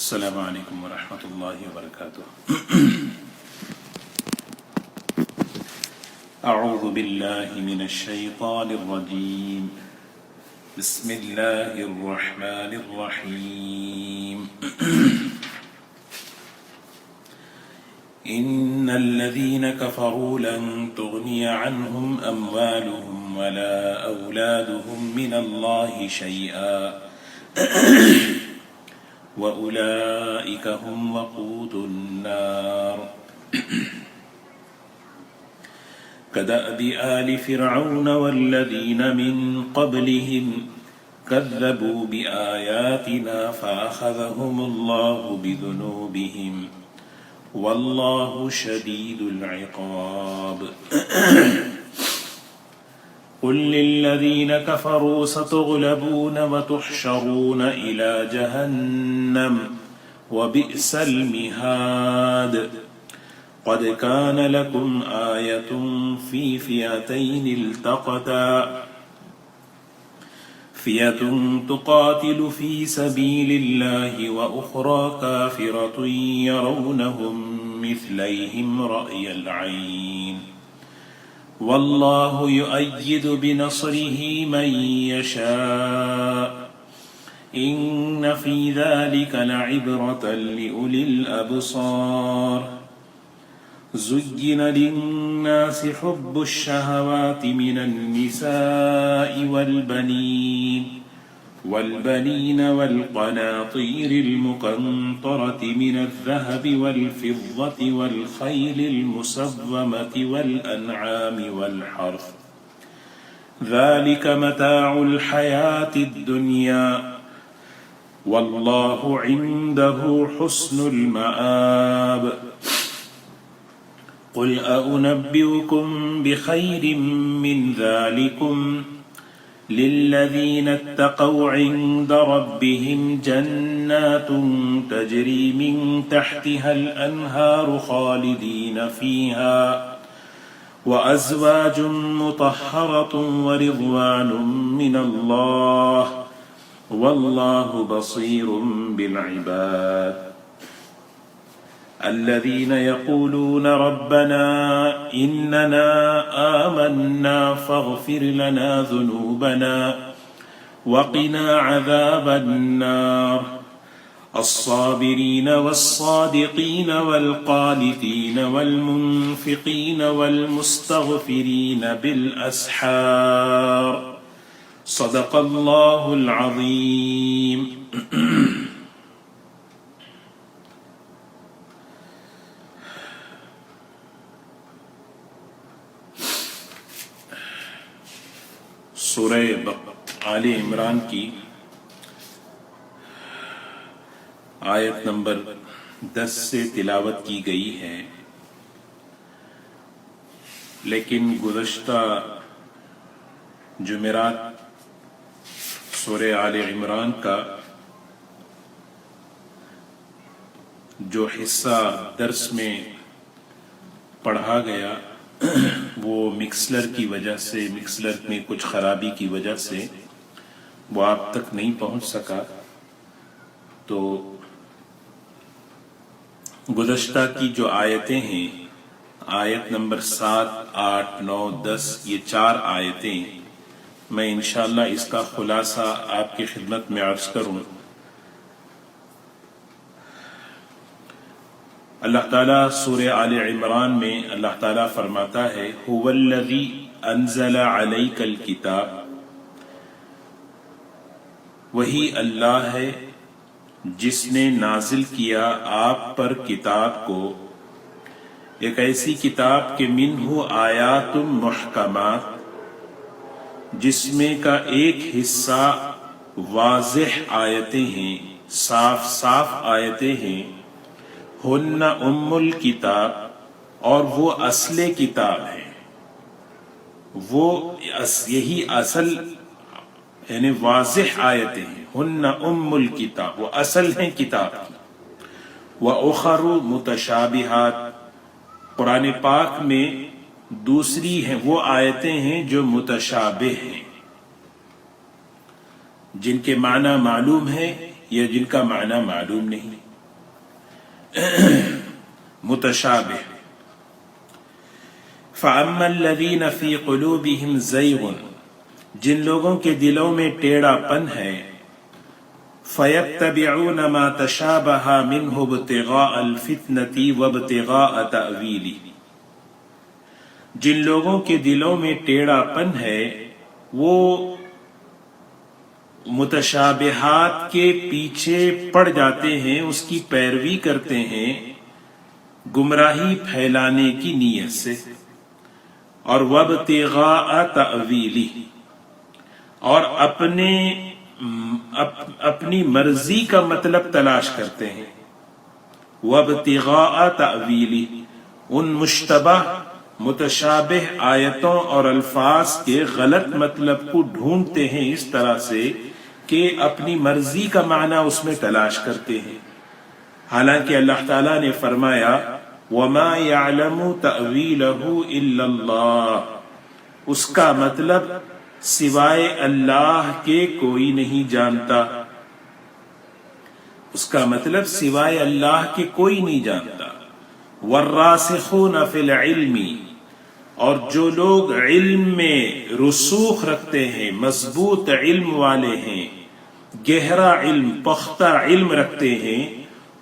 السلام علیکم ورحمۃ اللہ وبرکاتہ۔ اعوذ باللہ من الشیطان الرجیم، بسم اللہ الرحمن الرحیم۔ ان الذين كفروا لن تغني عنهم اموالهم ولا اولادهم من الله شيئا وَأُولَئِكَ هُمْ وَقُودُ النَّارِ كَدَأْبِ آلِ فِرْعَوْنَ وَالَّذِينَ مِن قَبْلِهِمْ كَذَّبُوا بِآيَاتِنَا فَأَخَذَهُمُ اللَّهُ بِذُنُوبِهِمْ وَاللَّهُ شَدِيدُ الْعِقَابِ۔ قل للذين كفروا ستغلبون وتحشرون إلى جهنم وبئس المهاد قد كان لكم آية في فئتين التقتا فئة تقاتل في سبيل الله وأخرى كافرة يرونهم مثليهم رأي العين واللہ یؤید بنصرہ من یشاء ان فی ذلک لعبرۃ لأولی الابصار۔ زین للناس حب الشہوات من النساء والبنین والقناطیر المقنطرة من الذهب والفضة والخيل المسومة والأنعام والحرث ذلك متاع الحياة الدنيا والله عنده حسن المآب۔ قل أنبئكم بخير من ذلكم للذين اتقوا عند ربهم جنات تجري من تحتها الأنهار خالدين فيها وأزواج مطهرة ورضوان من الله والله بصير بالعباد۔ الذين يقولون ربنا إننا آمنا فاغفر لنا ذنوبنا وقنا عذاب النار۔ الصابرين والصادقين والقانتين والمنفقين والمستغفرين بالأسحار۔ صدق الله العظيم۔ سورہ آل عمران کی آیت نمبر 10 سے تلاوت کی گئی ہے، لیکن گزشتہ جمعرات سورہ آل عمران کا جو حصہ درس میں پڑھا گیا وہ مکسلر کی وجہ سے، مکسلر میں کچھ خرابی کی وجہ سے وہ آپ تک نہیں پہنچ سکا، تو گزشتہ کی جو آیتیں ہیں، آیت نمبر 7، 8، 9، 10، یہ 4 آیتیں میں انشاءاللہ اس کا خلاصہ آپ کی خدمت میں عرض کروں۔ اللہ تعالیٰ سورہ آل عمران میں اللہ تعالیٰ فرماتا ہے هو الذی انزل علیک الکتاب، وہی اللہ ہے جس نے نازل کیا آپ پر کتاب کو، ایک ایسی کتاب کہ منہ آیات محکمات، جس میں کا ایک حصہ واضح آیتیں ہیں، صاف صاف آیتیں ہیں، ہن ام الکتاب، اور وہ اصل کتاب ہے، وہ یہی اصل یعنی واضح آیتیں ہیں، ہن ام الکتاب، وہ اصل ہیں کتاب کی۔ وَأُخَرُ مُتَشَابِهَاتٌ، قرآن پاک میں دوسری ہیں وہ آیتیں ہیں جو متشابہ ہیں، جن کے معنی معلوم ہے یا جن کا معنی معلوم نہیں۔ متشابہ. فَأَمَّا الَّذِينَ فِي قُلُوبِهِمْ زَيْغٌ، جن لوگوں کے دلوں میں ٹیڑھا پن ہے، فَيَتَّبِعُونَ مَا تَشَابَهَ مِنْهُ ابْتِغَاءَ الْفِتْنَةِ وَابْتِغَاءَ تَأْوِيلِهِ، جن لوگوں کے دلوں میں ٹیڑھا پن ہے وہ متشابہات کے پیچھے پڑ جاتے ہیں، اس کی پیروی کرتے ہیں گمراہی پھیلانے کی نیت سے. اور وابتغاء تأویلہ، اور اپنی مرضی کا مطلب تلاش کرتے ہیں. وابتغاء تأویلہ، ان مشتبہ متشابہ آیتوں اور الفاظ کے غلط مطلب کو ڈھونڈتے ہیں اس طرح سے کہ اپنی مرضی کا معنی اس میں تلاش کرتے ہیں. حالانکہ اللہ تعالیٰ نے فرمایا وَمَا يَعْلَمُ تَأْوِيلَهُ إِلَّا اللَّهُ، اس کا مطلب سوائے اللہ کے کوئی نہیں جانتا. اس کا مطلب سوائے اللہ کے کوئی نہیں جانتا. وَالرَّاسِخُونَ فِي الْعِلْمِ، اور جو لوگ علم میں رسوخ رکھتے ہیں، مضبوط علم والے ہیں، گہرا علم، پختہ علم رکھتے ہیں،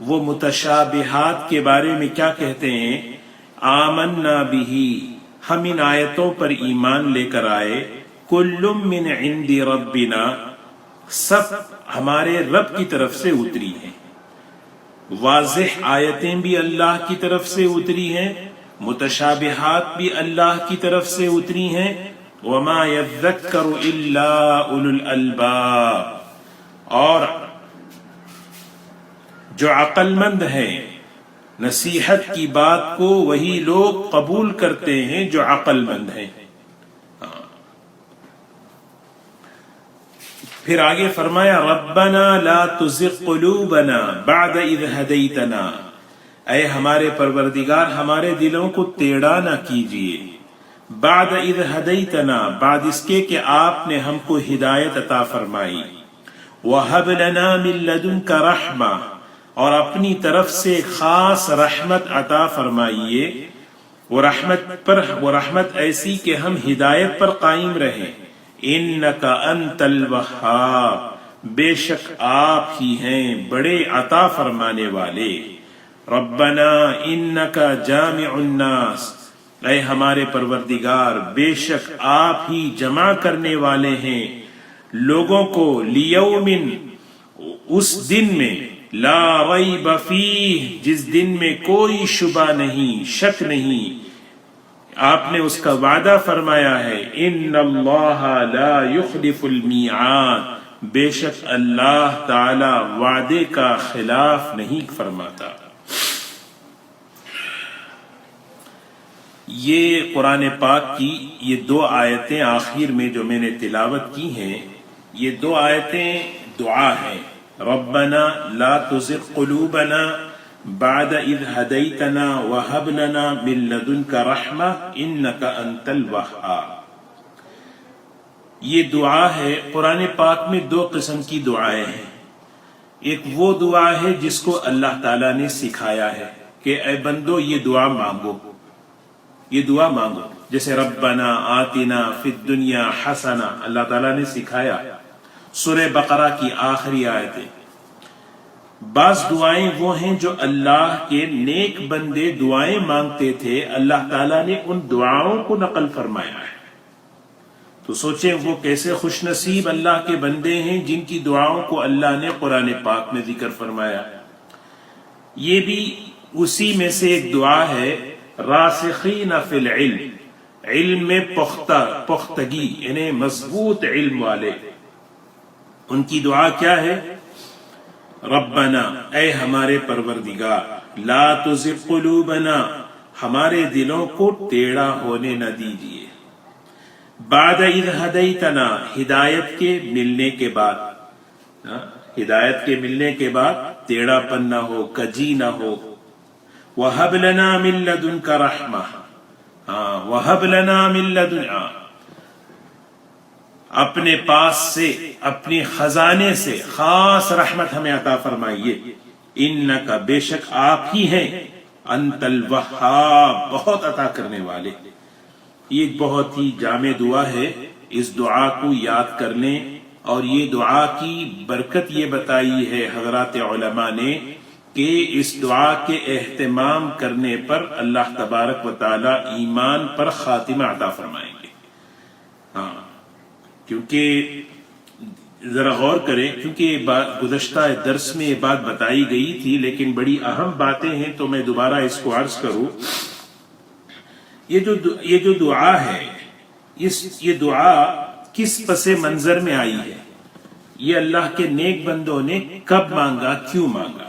وہ متشابہات کے بارے میں کیا کہتے ہیں؟ آمنا بہ، ہم ان آیتوں پر ایمان لے کر آئے. کل من عند ربنا، سب ہمارے رب کی طرف سے اتری ہیں. واضح آیتیں بھی اللہ کی طرف سے اتری ہیں، متشابہات بھی اللہ کی طرف سے اتری ہیں. وما یذکر الا اولو الالباب، اور جو عقل مند ہیں نصیحت کی بات کو وہی لوگ قبول کرتے ہیں جو عقل مند ہیں. پھر آگے فرمایا ربنا لا تزغ قلوبنا بعد اذ ہدیتنا، اے ہمارے پروردگار ہمارے دلوں کو ٹیڑھا نہ کیجیے. بعد اذ ہدیتنا، بعد اس کے کہ آپ نے ہم کو ہدایت عطا فرمائی. وہب لنا من لدنک رحمہ، اور اپنی طرف سے خاص رحمت عطا فرمائیے. وہ رحمت ایسی کہ ہم ہدایت پر قائم رہیں. انک انت الوہاب، بے شک آپ ہی ہیں بڑے عطا فرمانے والے. ربنا انک جامع الناس، اے ہمارے پروردگار بے شک آپ ہی جمع کرنے والے ہیں لوگوں کو. لیوم، اس دن میں، لا ریب فیہ، جس دن میں کوئی شبہ نہیں، شک نہیں. آپ نے اس کا وعدہ فرمایا ہے ان اللہ لا یخلف المیعاد، بے شک اللہ تعالی وعدے کا خلاف نہیں فرماتا. یہ قرآن پاک کی یہ دو آیتیں آخر میں جو میں نے تلاوت کی ہیں، یہ دو آیتیں دعا ہیں. ربنا لا تزغ قلوبنا بعد اذ ہدیتنا وہب لنا من لدنک رحمہ انک انت الوہاب. یہ دعا ہے. قرآن پاک میں دو قسم کی دعائیں ہیں. ایک وہ دعا ہے جس کو اللہ تعالیٰ نے سکھایا ہے کہ اے بندو یہ دعا مانگو، یہ دعا مانگو. جیسے ربنا آتنا فی الدنیا حسنہ، اللہ تعالیٰ نے سکھایا. سورہ بقرہ کی آخری آیتیں. بعض دعائیں وہ ہیں جو اللہ کے نیک بندے دعائیں مانگتے تھے، اللہ تعالیٰ نے ان دعاؤں کو نقل فرمایا ہے. تو سوچیں وہ کیسے خوش نصیب اللہ کے بندے ہیں جن کی دعاؤں کو اللہ نے قرآن پاک میں ذکر فرمایا. یہ بھی اسی میں سے ایک دعا ہے. راسخین فی العلم، علم میں پختگی یعنی مضبوط علم والے، ان کی دعا کیا ہے؟ ربنا، اے ہمارے پروردگار، لا تزغ قلوبنا، ہمارے دلوں کو ٹیڑھا ہونے نہ دیجیے. بعد اذ ہدیتنا، ہدایت کے ملنے کے بعد، ہدایت کے ملنے کے بعد ٹیڑھا پن نہ ہو، کجی نہ ہو. وَهَبْ لَنَا مِن لَّدُنْكَ رَحْمَةً، وَهَبْ لَنَا مِن لَّدُنْكَ، اپنے پاس سے، اپنی خزانے سے خاص رحمت ہمیں عطا فرمائیے. انک بیشک آپ ہی ہیں انت الوہاب بہت عطا کرنے والے. یہ ایک بہت ہی جامع دعا ہے. اس دعا کو یاد کر لیں. اور یہ دعا کی برکت یہ بتائی ہے حضرات علماء نے کہ اس دعا کے اہتمام کرنے پر اللہ تبارک و تعالی ایمان پر خاتمہ عطا فرمائیں گے. ہاں کیونکہ ذرا غور کریں، کیونکہ یہ بات گزشتہ درس میں یہ بات بتائی گئی تھی لیکن بڑی اہم باتیں ہیں تو میں دوبارہ اس کو عرض کروں. یہ جو دعا ہے، یہ دعا کس پس منظر میں آئی ہے؟ یہ اللہ کے نیک بندوں نے کب مانگا، کیوں مانگا؟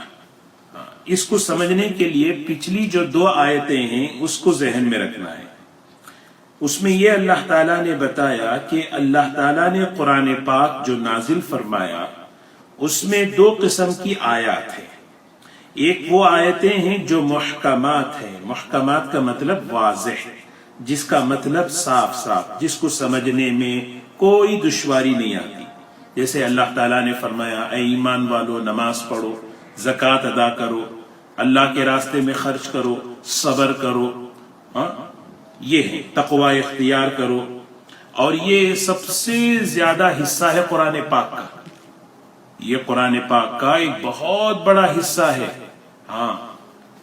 اس کو سمجھنے کے لیے پچھلی جو 2 آیتیں ہیں اس کو ذہن میں رکھنا ہے. اس میں یہ اللہ تعالیٰ نے بتایا کہ اللہ تعالیٰ نے قرآن پاک جو نازل فرمایا اس میں 2 قسم کی آیات ہیں. ایک وہ آیتیں ہیں جو محکمات ہیں. محکمات کا مطلب واضح، جس کا مطلب صاف صاف، جس کو سمجھنے میں کوئی دشواری نہیں آتی. جیسے اللہ تعالیٰ نے فرمایا اے ایمان والو نماز پڑھو، زکوٰۃ ادا کرو، اللہ کے راستے میں خرچ کرو، صبر کرو، یہ ہے تقوی اختیار کرو. اور یہ سب سے زیادہ حصہ ہے قرآن پاک کا. یہ قرآن پاک کا ایک بہت بڑا حصہ ہے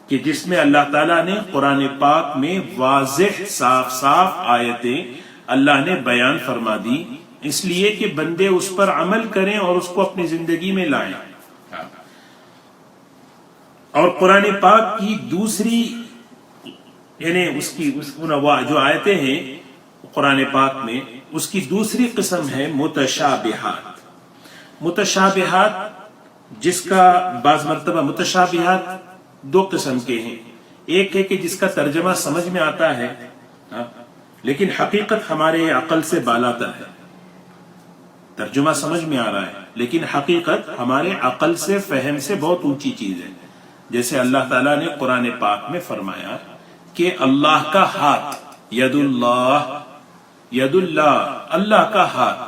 کہ جس میں اللہ تعالیٰ نے قرآن پاک میں واضح صاف صاف آیتیں اللہ نے بیان فرما دی، اس لیے کہ بندے اس پر عمل کریں اور اس کو اپنی زندگی میں لائیں. اور قرآن پاک کی دوسری یعنی جو آیتیں ہیں قرآن پاک میں، اس کی دوسری قسم ہے متشابہات. متشابہات جس کا بعض مرتبہ متشابہات 2 قسم کے ہیں. ایک ہے کہ جس کا ترجمہ سمجھ میں آتا ہے لیکن حقیقت ہمارے عقل سے بالاتر ہے. ترجمہ سمجھ میں آ رہا ہے لیکن حقیقت ہمارے عقل سے، فہم سے بہت اونچی چیز ہے. جیسے اللہ تعالیٰ نے قرآن پاک میں فرمایا کہ اللہ کا ہاتھ، ید اللہ، اللہ کا ہاتھ.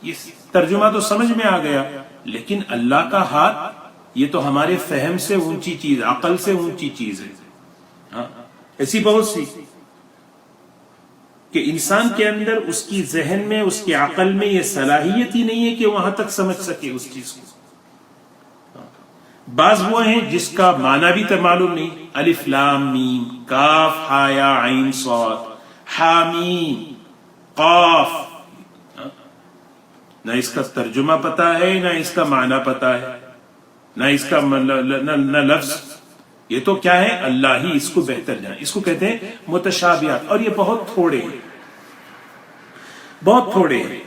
یہ ترجمہ تو سمجھ میں آ گیا لیکن اللہ کا ہاتھ یہ تو ہمارے فہم سے اونچی چیز، عقل سے اونچی چیز ہے. ایسی بہت سی کہ انسان کے اندر، اس کی ذہن میں، اس کی عقل میں یہ صلاحیت ہی نہیں ہے کہ وہاں تک سمجھ سکے اس چیز کو. بعض وہ ہیں جس کا معنی بھی تو معلوم نہیں. الف لام میم، کاف ہا یا عین صاد، حامیم، قاف، نہ اس کا ترجمہ پتا ہے نہ اس کا معنی پتا ہے، نہ اس کا نہ لفظ. یہ تو کیا ہے، اللہ ہی اس کو بہتر جانے. اس کو کہتے ہیں متشابہات. اور یہ بہت تھوڑے ہیں، بہت تھوڑے ہیں.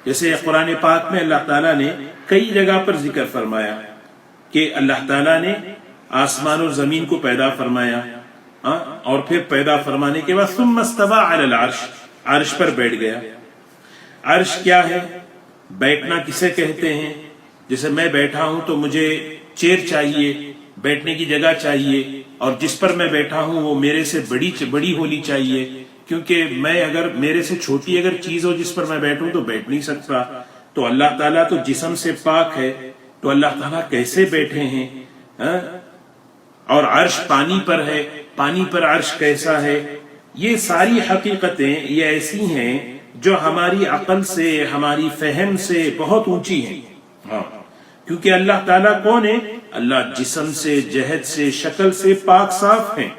جیسے قرآن پاک میں اللہ تعالیٰ نے کئی جگہ پر ذکر فرمایا کہ اللہ تعالیٰ نے آسمان اور زمین کو پیدا فرمایا، اور پھر پیدا فرمانے کے بعد ثم استوى علی العرش، عرش پر بیٹھ گیا. عرش کیا ہے، بیٹھنا کسے کہتے ہیں؟ جیسے میں بیٹھا ہوں تو مجھے چیئر چاہیے، بیٹھنے کی جگہ چاہیے، اور جس پر میں بیٹھا ہوں وہ میرے سے بڑی ہونی چاہیے، کیونکہ میں اگر میرے سے چھوٹی اگر چیز ہو جس پر میں بیٹھوں تو بیٹھ نہیں سکتا. تو اللہ تعالیٰ تو جسم سے پاک ہے، تو اللہ تعالیٰ کیسے بیٹھے ہیں؟ اور عرش پانی پر ہے، پانی پر عرش کیسا ہے؟ یہ ساری حقیقتیں یہ ایسی ہیں جو ہماری عقل سے، ہماری فہم سے بہت اونچی ہیں. کیونکہ اللہ تعالیٰ کون ہے؟ اللہ جسم سے، جہد سے، شکل سے پاک صاف ہیں.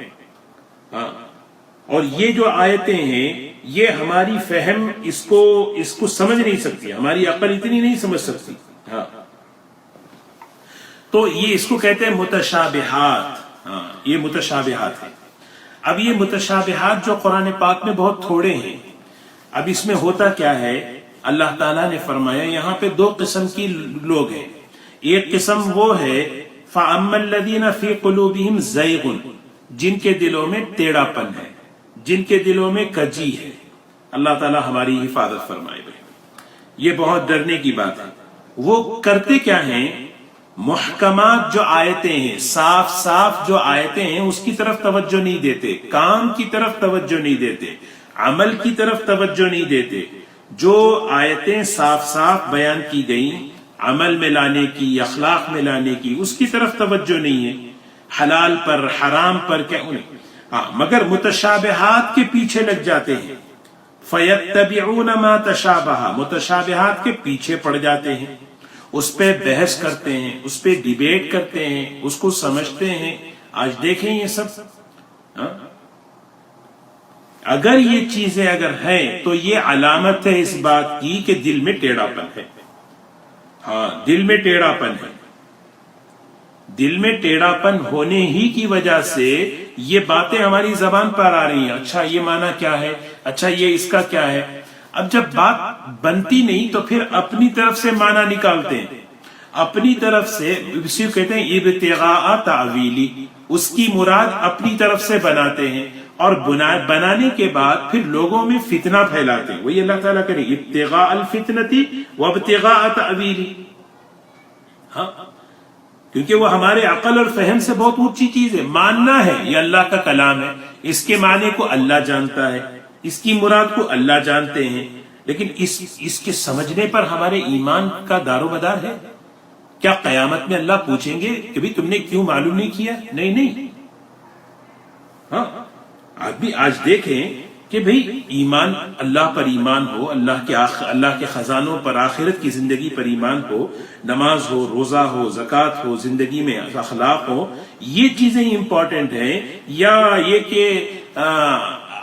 اور یہ جو آیتیں ہیں یہ ہماری فہم اس کو سمجھ نہیں سکتی، ہماری عقل اتنی نہیں سمجھ سکتی. تو یہ اس کو کہتے ہیں متشابہات. یہ متشابہات ہیں. اب یہ متشابہات جو قرآن پاک میں بہت تھوڑے ہیں، اب اس میں ہوتا کیا ہے؟ اللہ تعالیٰ نے فرمایا یہاں پہ 2 قسم کی لوگ ہیں. ایک قسم وہ ہے فَأَمَّا الَّذِينَ فِي قُلُوبِهِمْ زَيْغٌ، جن کے دلوں میں ٹیڑھا پن ہے، جن کے دلوں میں کجی ہے. اللہ تعالیٰ ہماری حفاظت فرمائے. یہ بہت ڈرنے کی بات ہے. وہ کرتے کیا ہیں؟ محکمات جو آیتیں ہیں، صاف صاف جو آیتیں ہیں اس کی طرف توجہ نہیں دیتے، کام کی طرف توجہ نہیں دیتے، عمل کی طرف توجہ نہیں دیتے. جو آیتیں صاف صاف بیان کی گئیں عمل میں لانے کی، اخلاق میں لانے کی، اس کی طرف توجہ نہیں ہے، حلال پر حرام پر کیا انہیں مگر متشابہات کے پیچھے لگ جاتے ہیں، فَيَتَّبِعُونَ مَا تَشَابَهَ، متشابہات کے پیچھے پڑ جاتے ہیں، اس پہ بحث کرتے ہیں، اس پہ ڈیبیٹ کرتے ہیں، اس کو سمجھتے ہیں۔ آج دیکھیں یہ سب، اگر یہ چیزیں اگر ہیں تو یہ علامت ہے اس بات کی کہ دل میں ٹیڑھا پن ہے۔ ہاں، دل میں ٹیڑھا پن ہے۔ دل میں ٹیڑھا پن ہونے ہی کی وجہ سے یہ باتیں ہماری زبان پر آ رہی ہیں، اچھا یہ معنی کیا ہے، اچھا یہ اس کا کیا ہے۔ اب جب بات بنتی نہیں تو پھر اپنی طرف سے معنی نکالتے ہیں، اپنی طرف سے، اسی کو کہتے ہیں ابتغاء تعویلی، اس کی مراد اپنی طرف سے بناتے ہیں، اور بنانے کے بعد پھر لوگوں میں فتنہ پھیلاتے ہیں۔ وہی اللہ تعالیٰ کرے ابتغاء الفتنتی وابتغاء تعویلی، ہاں، کیونکہ وہ ہمارے عقل اور فہم سے بہت اونچی چیز ہے۔ ماننا ہے یہ اللہ کا کلام ہے، اس کے معنی کو اللہ جانتا ہے، اس کی مراد کو اللہ جانتے ہیں، لیکن اس کے سمجھنے پر ہمارے ایمان کا دار و مدار ہے۔ کیا قیامت میں اللہ پوچھیں گے کہ بھی تم نے کیوں معلوم نہیں کیا؟ نہیں۔ ہاں، آدمی آج دیکھیں کہ بھئی ایمان، اللہ پر ایمان ہو، اللہ کے خزانوں پر، آخرت کی زندگی پر ایمان ہو، نماز ہو، روزہ ہو، زکوٰۃ ہو، زندگی میں اخلاق ہو، یہ چیزیں امپورٹنٹ ہیں، یا یہ کہ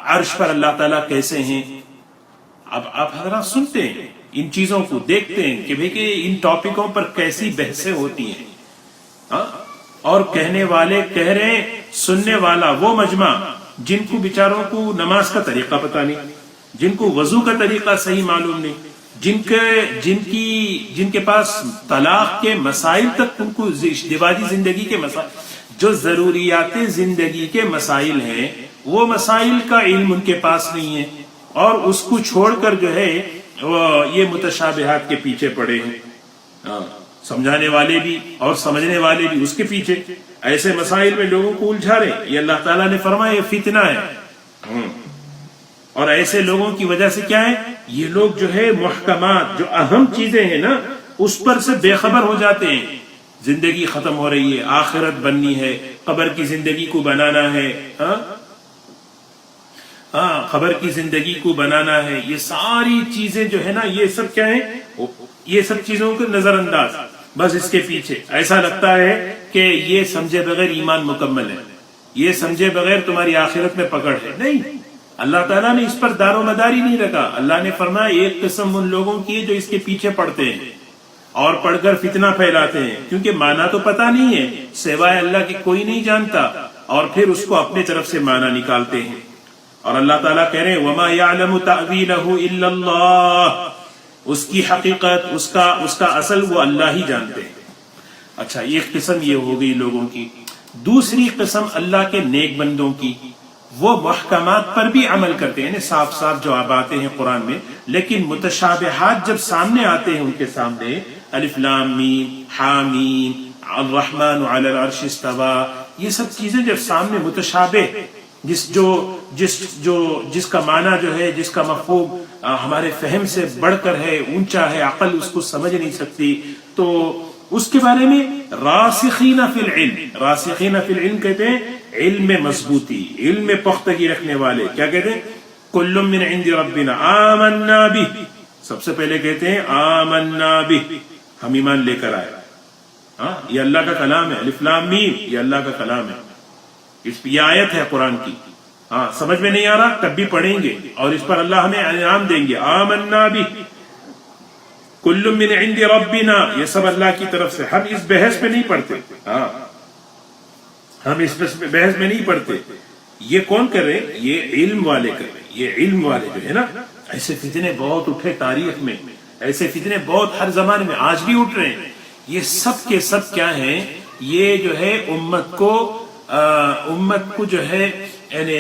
عرش پر اللہ تعالیٰ کیسے ہیں؟ اب آپ حضرات سنتے ہیں ان چیزوں کو، دیکھتے ہیں کہ بھئی کہ ان ٹاپکوں پر کیسی بحثیں ہوتی ہیں، ہاں، اور کہنے والے کہہ رہے ہیں، سننے والا وہ مجمع جن کو بیچاروں کو نماز کا طریقہ پتہ نہیں، جن کو وضو کا طریقہ صحیح معلوم نہیں، جن کے پاس طلاق کے مسائل تک، ان کو ازدواجی زندگی کے مسائل، جو ضروریات زندگی کے مسائل ہیں، وہ مسائل کا علم ان کے پاس نہیں ہے، اور اس کو چھوڑ کر جو ہے یہ متشابہات کے پیچھے پڑے ہیں۔ سمجھانے والے بھی اور سمجھنے والے بھی اس کے پیچھے، ایسے مسائل میں لوگوں کو الجھا رہے۔ یہ اللہ تعالیٰ نے فرمایا یہ فتنہ ہے، اور ایسے لوگوں کی وجہ سے کیا ہے، یہ لوگ جو ہے محکمات، جو اہم چیزیں ہیں نا، اس پر سے بے خبر ہو جاتے ہیں۔ زندگی ختم ہو رہی ہے، آخرت بننی ہے، قبر کی زندگی کو بنانا ہے، قبر کی زندگی کو بنانا ہے، یہ ساری چیزیں جو ہے نا، یہ سب کیا ہیں، یہ سب چیزوں کو نظر انداز، بس اس کے پیچھے ایسا لگتا ہے کہ یہ سمجھے بغیر ایمان مکمل ہے، یہ سمجھے بغیر تمہاری آخرت میں پکڑ ہے۔ نہیں، اللہ تعالیٰ نے اس پر دار و مدار ہی نہیں رکھا۔ اللہ نے فرمایا ایک قسم ان لوگوں کی ہے جو اس کے پیچھے پڑتے ہیں اور پڑھ کر فتنہ پھیلاتے ہیں، کیونکہ معنی تو پتہ نہیں ہے، سوائے اللہ کے کوئی نہیں جانتا، اور پھر اس کو اپنے طرف سے معنی نکالتے ہیں۔ اور اللہ تعالیٰ کہہ رہے ہیں وَمَا يَعْلَمُ تَأْوِيلَهُ إِلَّا اللَّهُ، اس کی حقیقت، اس کا اصل وہ اللہ ہی جانتے ہیں۔ اچھا، ایک قسم یہ ہو گئی لوگوں کی۔ دوسری قسم اللہ کے نیک بندوں کی، وہ محکمات پر بھی عمل کرتے ہیں، یعنی صاف صاف جو باتیں ہیں قرآن میں، لیکن متشابہات جب سامنے آتے ہیں ان کے سامنے، الف لام میم حامیم الرحمن علی العرش استوى، یہ سب چیزیں جب سامنے متشابہ، جس کا معنی جو ہے، جس کا مفہوم ہمارے فہم سے بڑھ کر ہے، اونچا ہے، عقل اس کو سمجھ نہیں سکتی، تو اس کے بارے میں راسخین فی العلم، راسخین فی العلم کہتے ہیں علم میں مضبوطی، علم میں پختگی رکھنے والے، کیا کہتے ہیں، کل من عند ربنا آمنا بہ، سب سے پہلے کہتے ہیں آمنا بہ، ہم ایمان لے کر آئے، یہ اللہ کا کلام ہے، الف لام میم یہ اللہ کا کلام ہے، یہ آیت ہے قرآن کی، سمجھ میں نہیں آ رہا تب بھی پڑھیں گے، اور اس پر اللہ ہمیں انعام دیں گے، آمنا بہ کل من عند ربنا، یہ سب اللہ کی طرف سے۔ ہم اس بحث میں نہیں پڑھتے، ہم اس بحث میں نہیں پڑھتے، یہ کون کر رہے ہیں، یہ علم والے کر رہے ہیں، یہ علم والے جو ہے نا، ایسے فتنے بہت اٹھے تاریخ میں، ایسے فتنے بہت ہر زمانے میں آج بھی اٹھ رہے ہیں، یہ سب کے سب کیا ہیں، یہ جو ہے امت کو جو ہے یعنی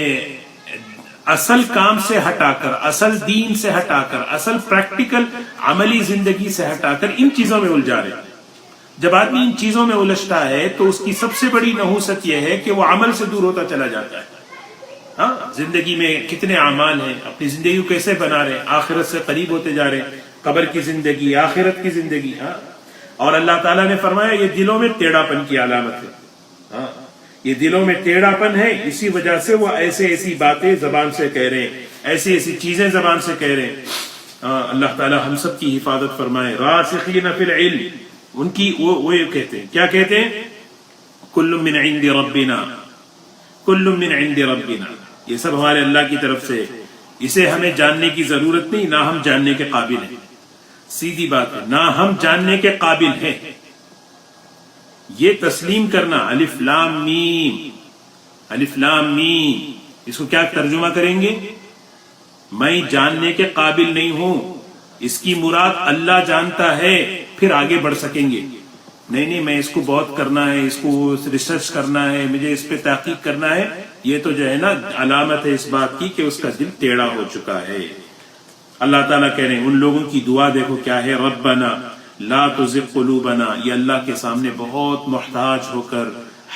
اصل کام سے ہٹا کر، اصل دین سے ہٹا کر، اصل پریکٹیکل عملی زندگی سے ہٹا کر ان چیزوں میں الجھا رہے ہیں۔ جب آدمی ان چیزوں میں الجھتا ہے تو اس کی سب سے بڑی نحوست یہ ہے کہ وہ عمل سے دور ہوتا چلا جاتا ہے۔ زندگی میں کتنے اعمال ہیں، اپنی زندگی کو کیسے بنا رہے ہیں، آخرت سے قریب ہوتے جا رہے ہیں، قبر کی زندگی، آخرت کی زندگی۔ اور اللہ تعالیٰ نے فرمایا یہ دلوں میں ٹیڑھاپن کی علامت ہے. ہاں یہ دلوں میں ٹیڑھاپن ہے، اسی وجہ سے وہ ایسی باتیں زبان سے کہہ رہے ہیں، ایسی چیزیں زبان سے کہہ رہے ہیں. اللہ تعالیٰ ہم سب کی حفاظت فرمائے. راسخین فی العلم، ان کی وہ یہ کہتے ہیں، کیا کہتے ہیں؟ کل من عند ربنا، کل من عند ربنا، یہ سب ہمارے اللہ کی طرف سے، اسے ہمیں جاننے کی ضرورت نہیں، نہ ہم جاننے کے قابل ہیں. سیدھی بات ہے، نہ ہم جاننے کے قابل ہیں. یہ تسلیم کرنا، الف لام میم، الف لام میم، اس کو کیا ترجمہ کریں گے؟ میں جاننے کے قابل نہیں ہوں، اس کی مراد اللہ جانتا ہے، پھر آگے بڑھ سکیں گے. نہیں میں اس کو بہت کرنا ہے، اس کو ریسرچ کرنا ہے، مجھے اس پہ تحقیق کرنا ہے. یہ تو جو ہے نا علامت ہے اس بات کی کہ اس کا دل ٹیڑھا ہو چکا ہے. اللہ تعالیٰ کہہ رہے ہیں ان لوگوں کی دعا دیکھو کیا ہے، ربنا لا تزغ قلوبنا. یہ اللہ کے سامنے بہت محتاج ہو کر،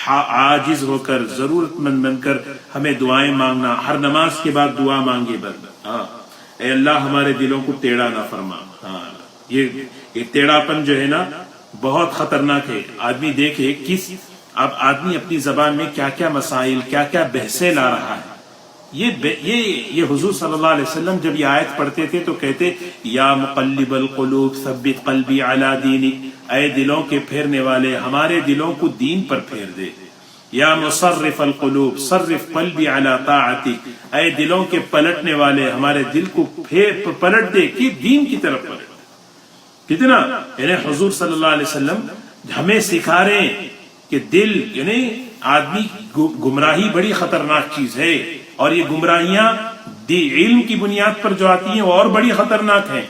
عاجز ہو کر، ضرورت مند بن کر ہمیں دعائیں مانگنا، ہر نماز کے بعد دعا مانگے بندہ. اے اللہ ہمارے دلوں کو ٹیڑھا نہ فرما. یہ ٹیڑھاپن جو ہے نا بہت خطرناک ہے. آدمی دیکھے اب آدمی اپنی زبان میں کیا کیا مسائل، کیا کیا بحثیں لا رہا ہے. یہ حضور صلی اللہ علیہ وسلم جب یہ آیت پڑھتے تھے تو کہتے یا مقلب القلوب ثبت قلبی علی دینک، اے دلوں کے پھیرنے والے ہمارے دلوں کو دین پر پھیر دے. یا مصرف القلوب صرف قلبی علی طاعتک، اے دلوں کے پلٹنے والے ہمارے دل کو پلٹ دے کہ دین کی طرف پلٹ. کتنا یعنی حضور صلی اللہ علیہ وسلم ہمیں سکھا رہے ہیں کہ دل یعنی آدمی گمراہی بڑی خطرناک چیز ہے، اور یہ گمراہیاں علم کی بنیاد پر جو آتی ہیں وہ اور بڑی خطرناک ہیں.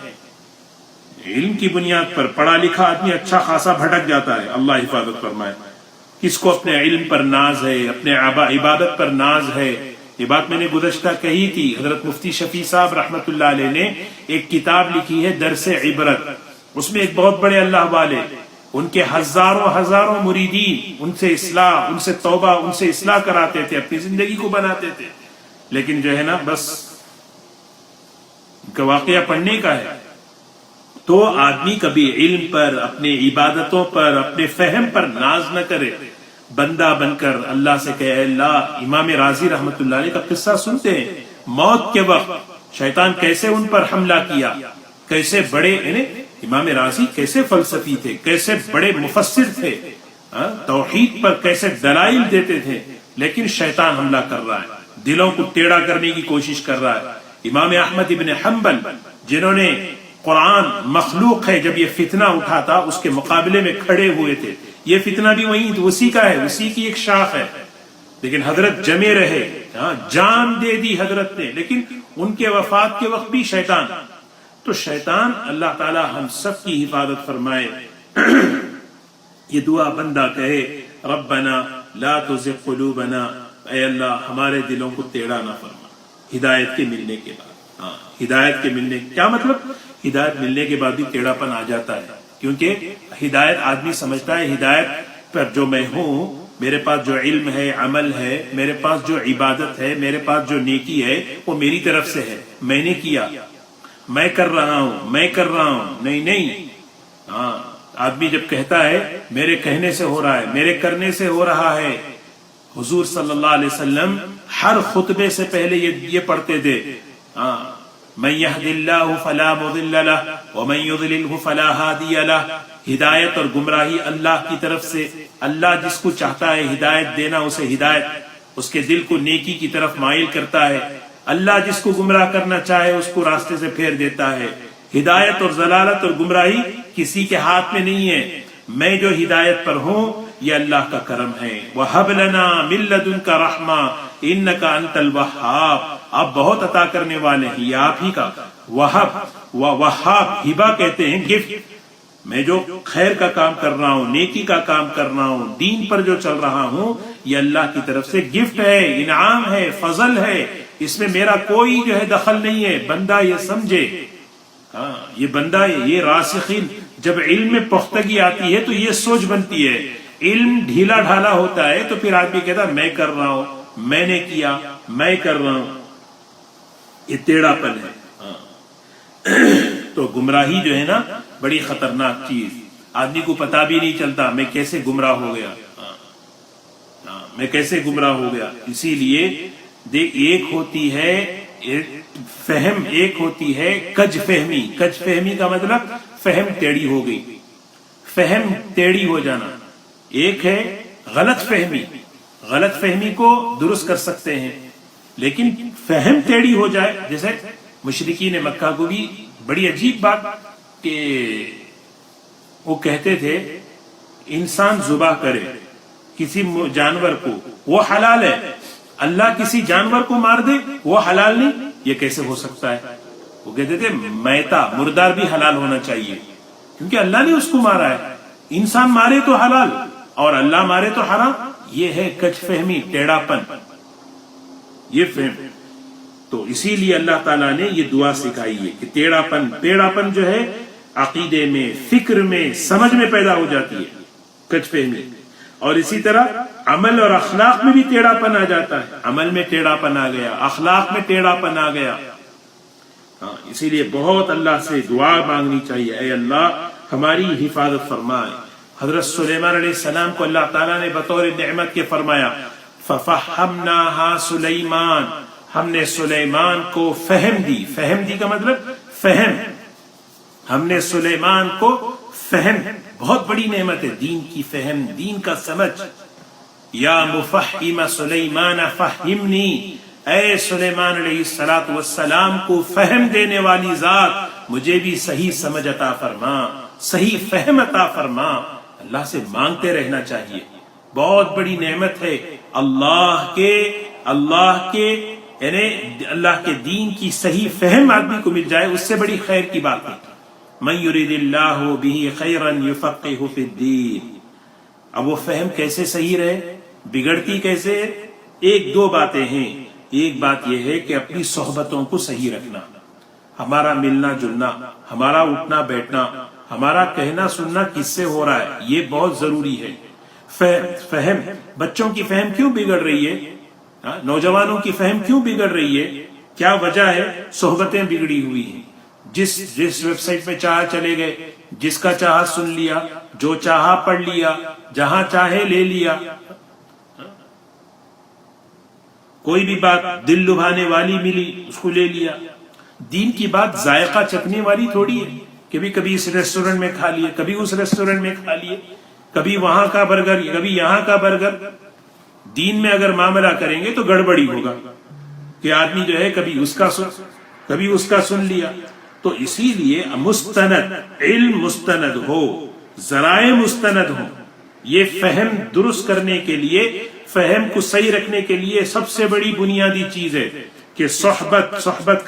علم کی بنیاد پر پڑھا لکھا آدمی اچھا خاصا بھٹک جاتا ہے. اللہ حفاظت فرمائے. کس کو اپنے علم پر ناز ہے، اپنے عبادت پر ناز ہے. یہ بات میں نے گزشتہ کہی تھی. حضرت مفتی شفیع صاحب رحمت اللہ علیہ نے ایک کتاب لکھی ہے درس عبرت. اس میں ایک بہت بڑے اللہ والے، ان کے ہزاروں مریدین ان سے اصلاح، ان سے توبہ، ان سے اصلاح کراتے تھے، اپنی زندگی کو بناتے تھے. لیکن جو ہے نا بس ان کا واقعہ پڑھنے کا ہے. تو آدمی کبھی علم پر، اپنے عبادتوں پر، اپنے فہم پر ناز نہ کرے. بندہ بن کر اللہ سے کہے اللہ. امام راضی رحمت اللہ علیہ کا قصہ سنتے ہیں، موت کے وقت شیطان کیسے ان پر حملہ کیا، کیسے بڑے یعنی امام راضی کیسے فلسفی تھے، کیسے بڑے مفسر تھے، توحید پر کیسے دلائل دیتے تھے. لیکن شیطان حملہ کر رہا ہے، دلوں کو ٹیڑھا کرنے کی کوشش کر رہا ہے. امام احمد ابن حنبل جنہوں نے قرآن مخلوق ہے جب یہ فتنہ اٹھا تھا اس کے مقابلے میں کھڑے ہوئے تھے. یہ فتنہ بھی وہیں اسی کا ہے، اسی کی ایک شاخ ہے. لیکن حضرت جمے رہے، جان دے دی حضرت نے. لیکن ان کے وفات کے وقت بھی شیطان. تو شیطان اللہ تعالی ہم سب کی حفاظت فرمائے. یہ دعا بندہ کہے ربنا لا تزغ قلوبنا، اے اللہ ہمارے دلوں کو ٹیڑھا نہ فرما. ہدایت کے ملنے کے بعد، ہدایت کے ملنے کیا مطلب؟ ہدایت ملنے کے بعد بھی ٹیڑھاپن آ جاتا ہے. کیونکہ ہدایت آدمی سمجھتا ہے ہدایت پر جو میں ہوں، میرے پاس جو علم ہے، عمل ہے، میرے پاس جو عبادت ہے، میرے پاس جو نیکی ہے وہ میری طرف سے ہے، میں نے کیا، میں کر رہا ہوں، میں کر رہا ہوں. نہیں. آدمی جب کہتا ہے میرے کہنے سے ہو رہا ہے، میرے کرنے سے ہو رہا ہے. حضور صلی اللہ علیہ وسلم ہر خطبے سے پہلے یہ پڑھتے تھے من یہد اللہ فلا مضل لہ ومن یضللہ فلا ہادی لہ. ہدایت اور گمراہی اللہ کی طرف سے. اللہ جس کو چاہتا ہے ہدایت دینا اسے ہدایت، اس کے دل کو نیکی کی طرف مائل کرتا ہے. اللہ جس کو گمراہ کرنا چاہے اس کو راستے سے پھیر دیتا ہے. ہدایت اور ضلالت اور گمراہی کسی کے ہاتھ میں نہیں ہے. میں جو ہدایت پر ہوں یہ اللہ کا کرم ہے. وَهَبْ لَنَا مِن لَّدُنْكَ رَحْمَةً إِنَّكَ أَنتَ الْوَهَّابُ. آپ بہت عطا کرنے والے ہیں، یہ آپ ہی کا. وہاب ہبہ کہتے ہیں گفٹ. میں جو خیر کا کام کر رہا ہوں، نیکی کا کام کر رہا ہوں، دین پر جو چل رہا ہوں، یہ اللہ کی طرف سے گفٹ ہے، انعام ہے، فضل ہے. اس میں میرا کوئی جو ہے دخل نہیں ہے. بندہ یہ سمجھے، یہ بندہ یہ راسخین جب علم میں پختگی آتی ہے تو یہ سوچ بنتی ہے. علم ڈھیلا ڈھالا ہوتا ہے تو پھر آدمی کہتا میں کر رہا ہوں، میں نے کیا، میں کر رہا ہوں. یہ ٹیڑھا پن ہے. تو گمراہی جو ہے نا بڑی خطرناک چیز. آدمی کو پتا بھی نہیں چلتا میں کیسے گمراہ ہو گیا، میں کیسے گمراہ ہو گیا۔ اسی لیے دیکھ، ایک ہوتی ہے فہم، ایک ہوتی ہے کج فہمی۔ کج فہمی کا مطلب فہم ٹیڑھی ہو گئی، فہم ٹیڑھی ہو جانا۔ ایک ہے غلط فہمی، غلط فہمی کو درست کر سکتے ہیں، لیکن فہم ٹیڑھی ہو جائے، جیسے مشرکین مکہ کو بھی بڑی عجیب بات کہ وہ کہتے تھے انسان ذبح کرے کسی جانور کو وہ حلال ہے، اللہ کسی جانور کو مار دے وہ حلال نہیں، یہ کیسے ہو سکتا ہے؟ وہ کہتے تھے میتا، مردار بھی حلال ہونا چاہیے، کیونکہ اللہ نے اس کو مارا ہے۔ انسان مارے تو حلال اور اللہ مارے تو حرام، یہ ہے کج فہمی، ٹیڑھا پن، یہ فہم۔ تو اسی لیے اللہ تعالیٰ نے یہ دعا سکھائی ہے کہ ٹیڑھا پن جو ہے عقیدے میں، فکر میں، سمجھ میں پیدا ہو جاتی ہے کج فہمی۔ اور اسی طرح عمل اور اخلاق میں بھی ٹیڑھا پن آ جاتا ہے، عمل میں ٹیڑھا پن آ گیا، اخلاق میں ٹیڑھا پن آ گیا۔ اسی لیے بہت اللہ سے دعا مانگنی چاہیے، اے اللہ ہماری حفاظت فرمائے۔ حضرت سلیمان علیہ السلام کو اللہ تعالیٰ نے بطور نعمت کے فرمایا فَفَحَّمْنَاهَا سُلَيْمَانَ، ہم نے سلیمان کو فہم دی۔ فہم دی کا مطلب فہم، ہم نے سلیمان کو فہم، بہت بڑی نعمت ہے دین کی فہم، دین کا سمجھ۔ یا مفہم سلیمان فہمنی، اے سلیمان علیہ السلام کو فہم دینے والی ذات مجھے بھی صحیح سمجھ عطا فرما، صحیح فہم عطا فرما۔ اللہ سے مانگتے رہنا چاہیے، بہت بڑی نعمت ہے اللہ کے یعنی اللہ کے دین کی صحیح فہم آدمی کو مل جائے، اس سے بڑی خیر کی بات ہے۔ من یرید اللہ بہ خیرا یفقہہ فی الدین۔ اب وہ فہم کیسے صحیح رہے، بگڑتی کیسے؟ ایک دو باتیں ہیں۔ ایک بات یہ ہے کہ اپنی صحبتوں کو صحیح رکھنا، ہمارا ملنا جلنا، ہمارا اٹھنا بیٹھنا، ہمارا کہنا سننا کس سے ہو رہا ہے، یہ بہت ضروری ہے۔ فہم، بچوں کی فہم کیوں بگڑ رہی ہے، نوجوانوں کی فہم کیوں بگڑ رہی ہے؟ کیا وجہ ہے؟ صحبتیں بگڑی ہوئی ہیں۔ جس ویب سائٹ پہ چاہا چلے گئے، جس کا چاہا سن لیا، جو چاہا پڑھ لیا، جہاں چاہے لے لیا۔ کوئی بھی بات دل لبھانے والی ملی اس کو لے لیا۔ دین کی بات ذائقہ چکھنے والی تھوڑی ہے کہ بھی کبھی اس ریسٹورنٹ میں کھا لیے، کبھی اس ریسٹورنٹ میں کھا لیے، کبھی وہاں کا برگر، کبھی یہاں کا برگر۔ دین میں اگر معاملہ کریں گے تو گڑبڑی ہوگا کہ آدمی جو ہے کبھی اس کا سن لیا۔ تو اسی لیے مستند علم مستند ہو، ذرائع مستند ہو۔ یہ فہم درست کرنے کے لیے، فہم کو صحیح رکھنے کے لیے سب سے بڑی بنیادی چیز ہے کہ صحبت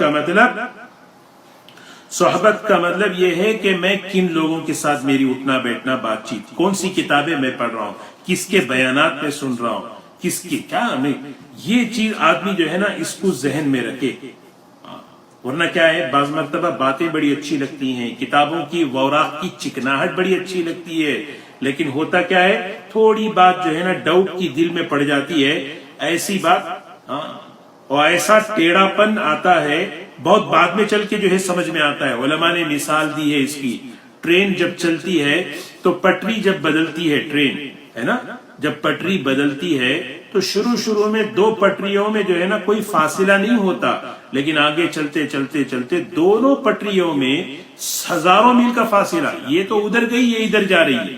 کا مطلب یہ ہے کہ میں کن لوگوں کے ساتھ میری اٹھنا بیٹھنا بات چیت، کون سی کتابیں میں پڑھ رہا ہوں، کس کے بیانات میں سن رہا ہوں، کس کی کیا نہیں۔ یہ چیز آدمی جو ہے نا اس کو ذہن میں رکھے، ورنہ کیا ہے بعض مرتبہ باتیں بڑی اچھی لگتی ہیں، کتابوں کی ووراق کی چکناہٹ بڑی اچھی لگتی ہے، لیکن ہوتا کیا ہے تھوڑی بات جو ہے نا ڈاؤٹ کی دل میں پڑ جاتی ہے، ایسی بات اور ایسا ٹیڑھا پن آتا ہے بہت بعد میں چل کے جو ہے سمجھ میں آتا ہے۔ علماء نے مثال دی ہے اس کی، ٹرین جب چلتی ہے تو پٹری جب بدلتی ہے، ٹرین ہے نا جب پٹری بدلتی ہے تو شروع میں دو پٹریوں میں جو ہے نا کوئی فاصلہ نہیں ہوتا، لیکن آگے چلتے چلتے چلتے دونوں پٹریوں میں ہزاروں میل کا فاصلہ، یہ تو ادھر گئی یہ ادھر جا رہی ہے۔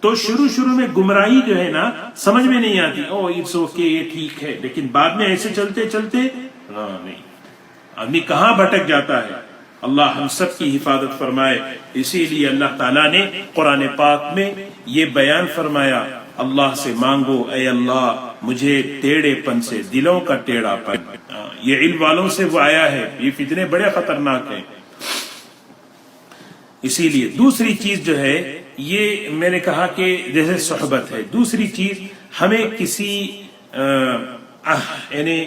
تو شروع میں گمراہی جو ہے نا سمجھ میں نہیں آتی، اٹس اوکے یہ ٹھیک ہے، لیکن بعد میں ایسے چلتے چلتے نہیں، آدمی کہاں بھٹک جاتا ہے۔ اللہ ہم سب کی حفاظت فرمائے۔ اسی لیے اللہ تعالیٰ نے قرآن پاک میں یہ بیان فرمایا، اللہ سے مانگو اے اللہ مجھے ٹیڑھے پن سے، دلوں کا ٹیڑھا پن۔ یہ علم والوں سے وہ آیا ہے، یہ فتنے بڑے خطرناک ہیں۔ اسی لیے دوسری چیز جو ہے یہ میں نے کہا کہ جیسے صحبت ہے، دوسری چیز ہمیں کسی یعنی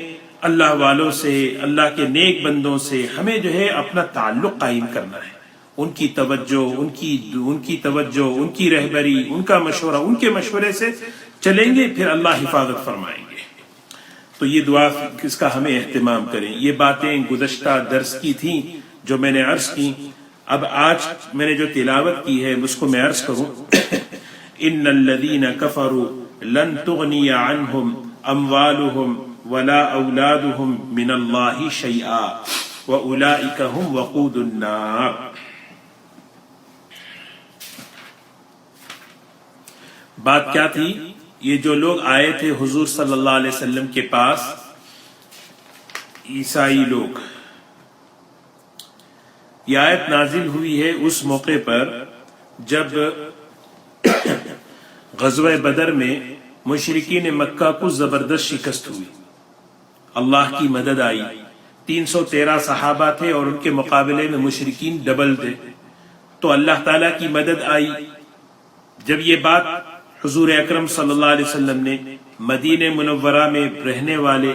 اللہ والوں سے، اللہ کے نیک بندوں سے ہمیں جو ہے اپنا تعلق قائم کرنا ہے، ان کی توجہ، ان کی رہبری، ان کا مشورہ، ان کے مشورے سے چلیں گے پھر اللہ حفاظت فرمائیں گے۔ تو یہ دعا اس کا ہمیں اہتمام کریں۔ یہ باتیں گزشتہ درس کی تھیں جو میں نے عرض کی۔ اب آج میں نے جو تلاوت کی ہے اس کو میں عرض کروں ان الذین کفروا لن تغنی عنہم اموالہم ولا اولادہم من اللہ شیئا واولئک هم وقود النار. بات کیا تھی؟ یہ جو لوگ آئے تھے حضور صلی اللہ علیہ وسلم کے پاس، عیسائی لوگ، یہ آیت نازل ہوئی ہے اس موقع پر جب غزوہ بدر میں مشرکین مکہ کو زبردست شکست ہوئی، اللہ کی مدد آئی. 313 صحابہ تھے اور ان کے مقابلے میں مشرکین ڈبل تھے، تو اللہ تعالیٰ کی مدد آئی. جب یہ بات حضور اکرم صلی اللہ علیہ وسلم نے مدینہ منورہ میں رہنے والے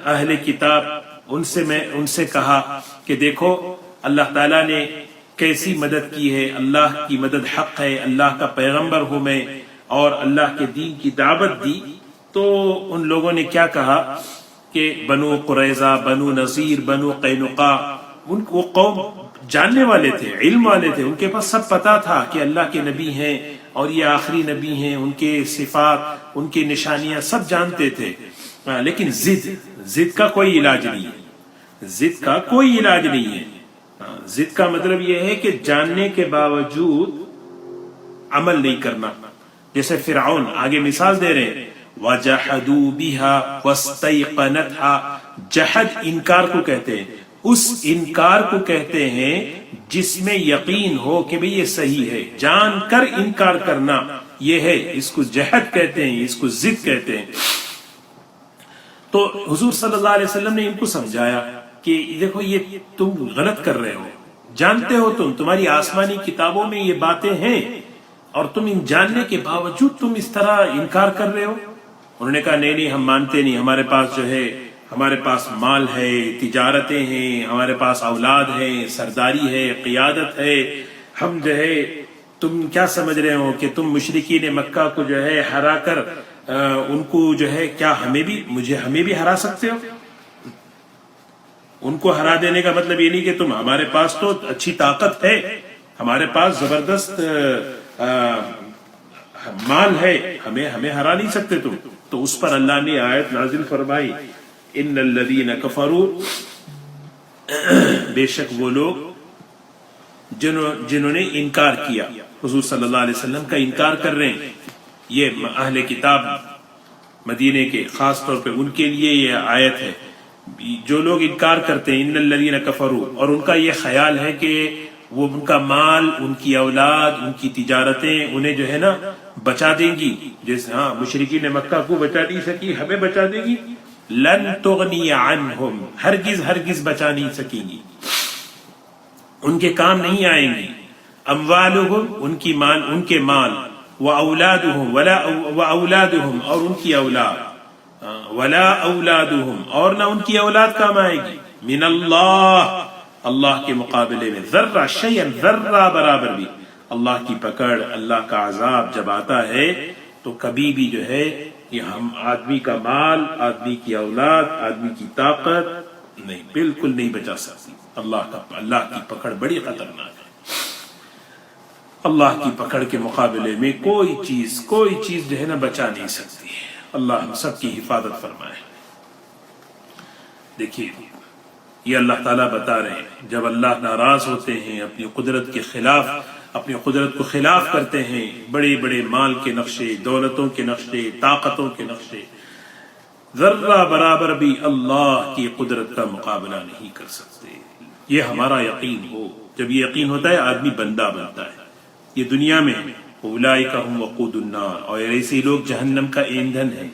اہل کتاب ان سے کہا کہ دیکھو اللہ تعالیٰ نے کیسی مدد کی ہے، اللہ کی مدد حق ہے، اللہ کا پیغمبر ہوں میں، اور اللہ کے دین کی دعوت دی، تو ان لوگوں نے کیا کہا کہ بنو قریظہ، بنو نذیر، بنو قینقاع، وہ قوم جاننے والے تھے، علم والے تھے، ان کے پاس سب پتا تھا کہ اللہ کے نبی ہیں اور یہ آخری نبی ہیں، ان کے صفات، ان کی نشانیاں سب جانتے تھے. لیکن ضد کا کوئی علاج نہیں ہے، ضد کا کوئی علاج نہیں ہے. ضد کا مطلب یہ ہے کہ جاننے کے باوجود عمل نہیں کرنا. جیسے فرعون، آگے مثال دے رہے ہیں، وَجَحَدُوا بِهَا وَاسْتَيْقَنَتْهَا. جہد انکار کو کہتے ہیں، اس انکار کو کہتے ہیں جس میں یقین ہو کہ بھئی یہ صحیح ہے، جان کر انکار کرنا یہ ہے، اس کو جہد کہتے ہیں، اس کو ضد کہتے ہیں. تو حضور صلی اللہ علیہ وسلم نے ان کو سمجھایا کہ دیکھو یہ تم غلط کر رہے ہو، جانتے ہو تمہاری آسمانی کتابوں میں یہ باتیں ہیں اور تم ان جاننے کے باوجود تم اس طرح انکار کر رہے ہو. انہوں نے کہا نہیں ہم مانتے نہیں، ہمارے پاس جو ہے، ہمارے پاس مال ہے، تجارتیں ہیں، ہمارے پاس اولاد ہے، سرداری ہے، قیادت ہے، ہم جو ہے، تم کیا سمجھ رہے ہو کہ تم مشرکین مکہ کو جو ہے ہرا کر ان کو جو ہے کیا ہمیں بھی ہرا سکتے ہو؟ ان کو ہرا دینے کا مطلب یہ نہیں کہ تم، ہمارے پاس تو اچھی طاقت ہے، ہمارے پاس زبردست مال ہے، ہمیں ہرا نہیں سکتے تم. تو اس پر اللہ نے آیت نازل فرمائی ان الذین کفروا، بے شک وہ لوگ جنہوں نے انکار کیا، حضور صلی اللہ علیہ وسلم کا انکار کر رہے ہیں. یہ اہل کتاب مدینے کے، خاص طور پہ ان کے لیے یہ آیت ہے. جو لوگ انکار کرتے ہیں ان الذین کفروا، اور ان کا یہ خیال ہے کہ وہ ان کا مال، ان کی اولاد، ان کی تجارتیں انہیں جو ہے نا بچا دیں گی، جیسے مشرکین مکہ کو بچا نہیں سکی، ہمیں بچا دے گی. لن تغنی عنہم، ہرگز بچا نہیں سکیں گی، ان کے کام نہیں آئیں گی. اموالہم، ان کے مال، واولادہم، واولادہم، اور ان کی اولاد، ولا اولادہم، اور نہ ان کی اولاد کام آئے گی، من اللہ، اللہ کے مقابلے میں، ذرہ شیئن، ذرہ برابر بھی. اللہ کی پکڑ، اللہ کا عذاب جب آتا ہے تو کبھی بھی جو ہے یہ ہم آدمی کا مال، آدمی کی اولاد، آدمی کی طاقت نہیں، بالکل نہیں بچا سکتی. اللہ کی پکڑ بڑی خطرناک ہے. اللہ کی پکڑ کے مقابلے میں کوئی چیز جو ہے نا بچا نہیں سکتی. اللہ ہم سب کی حفاظت فرمائے. دیکھیے یہ اللہ تعالیٰ بتا رہے ہیں جب اللہ ناراض ہوتے ہیں، اپنی قدرت کے خلاف، اپنی قدرت کو خلاف کرتے ہیں، بڑے بڑے مال کے نقشے، دولتوں کے نقشے، طاقتوں کے نقشے، ذرہ برابر بھی اللہ کی قدرت کا مقابلہ نہیں کر سکتے. یہ ہمارا یقین ہو. جب یہ یقین ہوتا ہے آدمی بندہ بنتا ہے. یہ دنیا میں اولئک هم وقود النار، اور ایسے لوگ جہنم کا ایندھن ہے.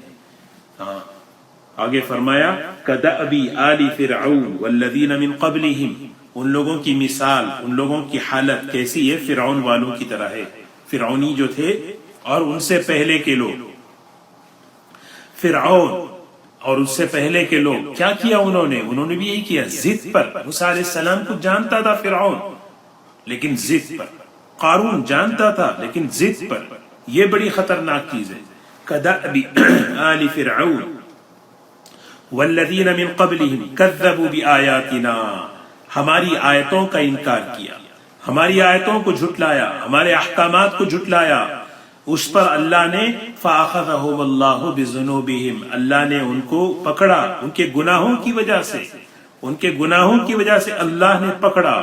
آگے فرمایا کدأب آل فرعون والذین من قبلہم، ان لوگوں کی مثال، ان لوگوں کی حالت کیسی ہے؟ فرعون والوں کی طرح ہے. فرعونی جو تھے اور ان سے پہلے کے لوگ، فرعون اور اس سے پہلے کے لوگ کیا کیا انہوں نے بھی یہی کیا، ضد پر. موسیٰ علیہ السلام کو جانتا تھا فرعون، لیکن ضد پر. قارون جانتا تھا لیکن ضد پر. یہ بڑی خطرناک چیز ہے. کدأب آل فرعون والذین من قبلہم کذبوا بآیاتنا، ہماری آیتوں کا انکار کیا، ہماری آیتوں کو جھٹلایا، ہمارے احکامات کو جھٹلایا، اس پر اللہ نے فَأَخَذَهُمُ اللَّهُ بِذُنُوبِهِمْ، اللہ نے ان کو پکڑا ان کے گناہوں کی وجہ سے، ان کے گناہوں کی وجہ سے اللہ نے پکڑا۔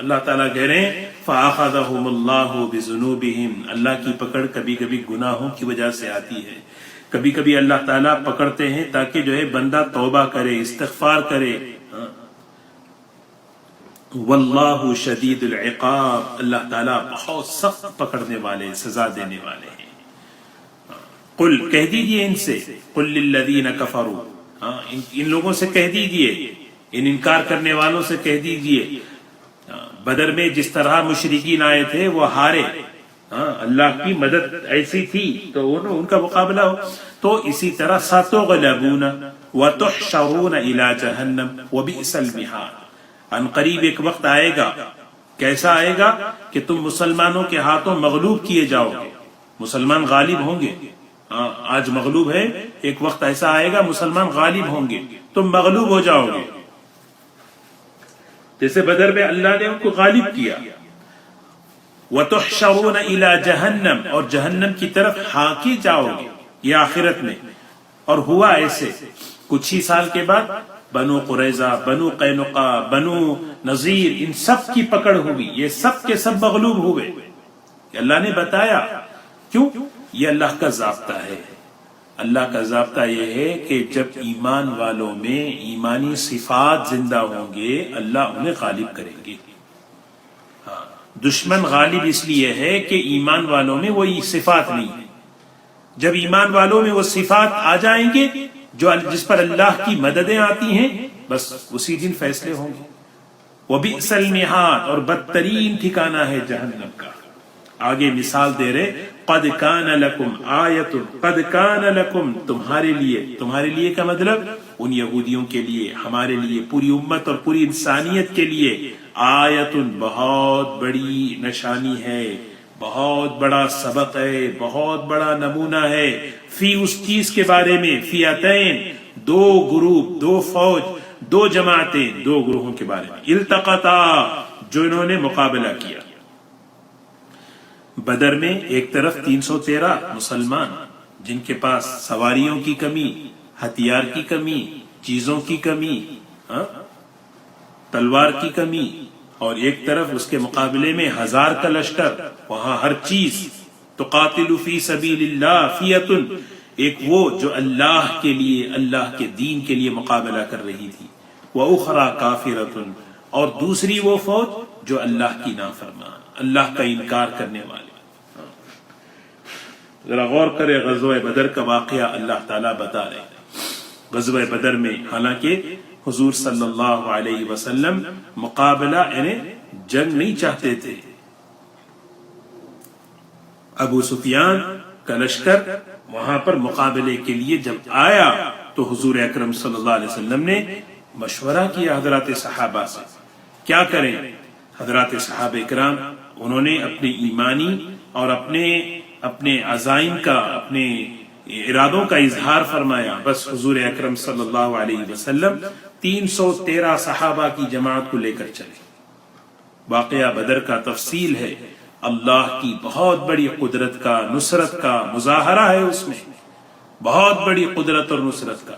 اللہ تعالیٰ کہہ رہے ہیں فَأَخَذَهُمُ اللَّهُ بِذُنُوبِهِمْ، اللہ کی پکڑ کبھی کبھی گناہوں کی وجہ سے آتی ہے، کبھی کبھی اللہ تعالیٰ پکڑتے ہیں تاکہ جو ہے بندہ توبہ کرے، استغفار کرے۔ واللہ شدید العقاب، اللہ تعالیٰ بہت سخت پکڑنے والے، سزا دینے والے ہیں۔ قل کہہ دیجئے ان سے، قل للذین کفروا، ان لوگوں سے کہہ دیجئے، ان انکار کرنے والوں سے کہہ دیجئے، بدر میں جس طرح مشرکین آئے تھے وہ ہارے، اللہ کی مدد ایسی تھی تو ان کا مقابلہ ہو، تو اسی طرح ستغلبون وتحشرون الی جہنم وبئس المہاد، ان قریب ایک وقت آئے گا، کیسا آئے گا کہ تم مسلمانوں کے ہاتھوں مغلوب کیے جاؤ گے، مسلمان غالب ہوں گے۔ آج مغلوب ہے، ایک وقت ایسا آئے گا مسلمان غالب ہوں گے، تم مغلوب ہو جاؤ گے، جیسے بدر میں اللہ نے ان کو غالب کیا۔ وَتُحْشَرُونَ إِلَى جَهَنَّمْ، اور جہنم کی طرف ہانکے جاؤ گے، یہ آخرت میں۔ اور ہوا ایسے کچھ ہی سال کے بعد بنو قریظہ، بنو قینقاع، بنو نذیر، ان سب کی پکڑ ہوئی، یہ سب کے سب مغلوب ہوئے۔ اللہ نے بتایا، کیوں؟ یہ اللہ کا ضابطہ ہے۔ اللہ کا ضابطہ یہ ہے کہ جب ایمان والوں میں ایمانی صفات زندہ ہوں گے اللہ انہیں غالب کریں گے۔ دشمن غالب اس لیے ہے کہ ایمان والوں میں وہی صفات نہیں ہے۔ جب ایمان والوں میں وہ صفات آ جائیں گے جس پر اللہ کی مددیں آتی ہیں، بس اسی دن فیصلے ہوں گے۔ وَبِئْسَ الْمِہَادُ، اور بدترین ٹھکانہ ہے جہنم کا۔ آگے مثال دے رہے قد کان لکم آیت، قد کان لکم، تمہارے لیے، تمہارے لیے کا مطلب ان یہودیوں کے لیے، ہمارے لیے، پوری امت اور پوری انسانیت کے لیے آیت، بہت بڑی نشانی ہے، بہت بڑا سبق ہے، بہت بڑا نمونہ ہے، فی اس چیز کے بارے میں، فیاتین، دو گروپ، دو فوج، دو جماعتیں، دو گروہوں کے بارے میں، التقطا، جو انہوں نے مقابلہ کیا۔ بدر میں ایک طرف 313 مسلمان جن کے پاس سواریوں کی کمی، ہتھیار کی کمی، چیزوں کی کمی، تلوار کی کمی، اور ایک طرف اس کے مقابلے میں 1000 کا لشکر، وہاں ہر چیز۔ تقاتل فی سبیل اللہ فیۃ، ایک وہ جو اللہ کے لیے، اللہ کے دین کے لیے مقابلہ کر رہی تھی، وَأُخْرَى كَافِرَةٌ، اور دوسری وہ فوج جو اللہ کی نافرمان، اللہ کا انکار کرنے والے۔ ذرا غور کرے، غزوہ بدر کا واقعہ اللہ تعالیٰ بتا رہے ہیں۔ غزوہ بدر میں حالانکہ حضور صلی اللہ علیہ وسلم مقابلہ یعنی جنگ نہیں چاہتے تھے، ابو سفیان کا لشکر وہاں پر مقابلے کے لیے جب آیا تو حضور اکرم صلی اللہ علیہ وسلم نے مشورہ کیا حضرات صحابہ سے، کیا کریں؟ حضرات صحابہ کرام انہوں نے اپنے ایمانی اور اپنے عزائم کا، اپنے ارادوں کا اظہار فرمایا۔ بس حضور اکرم صلی اللہ علیہ وسلم 313 صحابہ کی جماعت کو لے کر چلے۔ واقعہ بدر کا تفصیل ہے، اللہ کی بہت بڑی قدرت کا، نصرت کا مظاہرہ ہے، اس میں بہت بڑی قدرت اور نصرت کا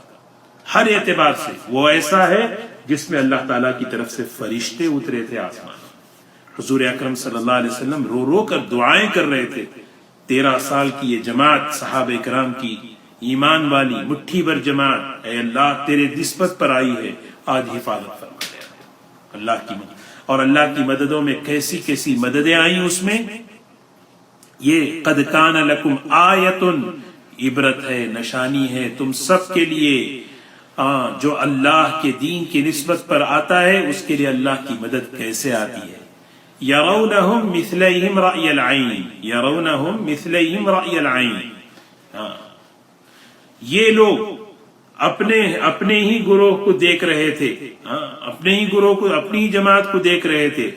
ہر اعتبار سے۔ وہ ایسا ہے جس میں اللہ تعالیٰ کی طرف سے فرشتے اترے تھے آسمان۔ حضور اکرم صلی اللہ علیہ وسلم رو رو کر دعائیں کر رہے تھے۔ 13 سال کی یہ جماعت صحابہ کرام کی، ایمان والی مٹھی بھر جماعت، اے اللہ تیرے نسبت پر آئی ہے، آج حفاظت فرما دے اللہ کی مدد۔ اور اللہ کی مددوں میں کیسی کیسی مددیں آئیں، اس میں یہ قد کان لکم آیت، عبرت ہے، نشانی ہے تم سب کے لیے۔ جو اللہ کے دین کی نسبت پر آتا ہے اس کے لیے اللہ کی مدد کیسے آتی ہے۔ یرونہم مثلیہم رأی العین، یرونہم مثلیہم رأی العین، یہ لوگ اپنے ہی گروہ کو دیکھ رہے تھے، اپنے ہی گروہ کو، اپنی ہی جماعت کو دیکھ رہے تھے۔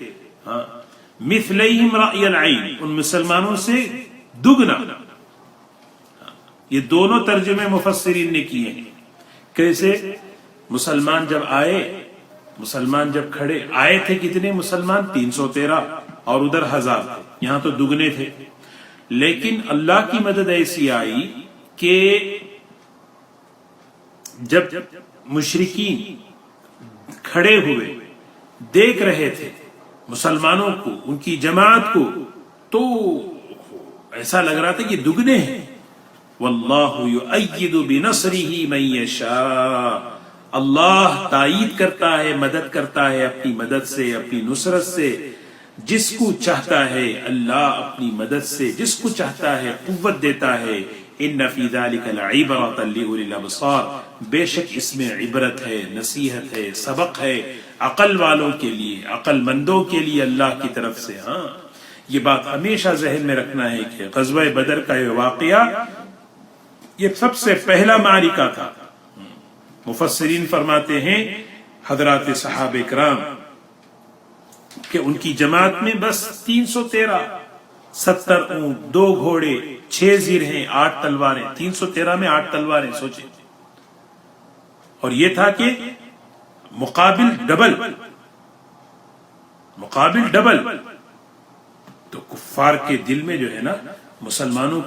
مثلیہم رأی العین، ان مسلمانوں سے دگنا۔ یہ دونوں ترجمے مفسرین نے کیے ہیں۔ کیسے؟ مسلمان جب آئے مسلمان جب کھڑے آئے تھے کتنے مسلمان؟ 313 اور ادھر 1000 تھے، یہاں تو دگنے تھے. لیکن اللہ کی مدد ایسی آئی کہ جب مشرکین کھڑے ہوئے دیکھ رہے تھے مسلمانوں کو، ان کی جماعت کو، تو ایسا لگ رہا تھا کہ دگنے ہیں. واللہ یؤید بنصرہ من یشاء، اللہ تائید کرتا ہے، مدد کرتا ہے اپنی مدد سے، اپنی نصرت سے جس کو چاہتا ہے. اللہ اپنی مدد سے جس کو چاہتا ہے قوت دیتا ہے. ان فی ذلک لعبرۃ لأولی الابصار، بے شک اس میں عبرت ہے، نصیحت ہے، سبق ہے عقل والوں کے لیے، عقل مندوں کے لیے اللہ کی طرف سے. ہاں یہ بات ہمیشہ ذہن میں رکھنا ہے کہ غزوہ بدر کا یہ واقعہ یہ سب سے پہلا معرکہ تھا. مفسرین فرماتے ہیں حضرات صحابہ کرام کہ ان کی جماعت میں بس 313، 70 اونٹ، 2 گھوڑے، 6 زیر ہیں، 8 تلواریں. 313 میں 8 تلواریں، سوچیں. اور یہ تھا کہ مقابل ڈبل. تو کفار کے دل میں جو ہے نا مسلمانوں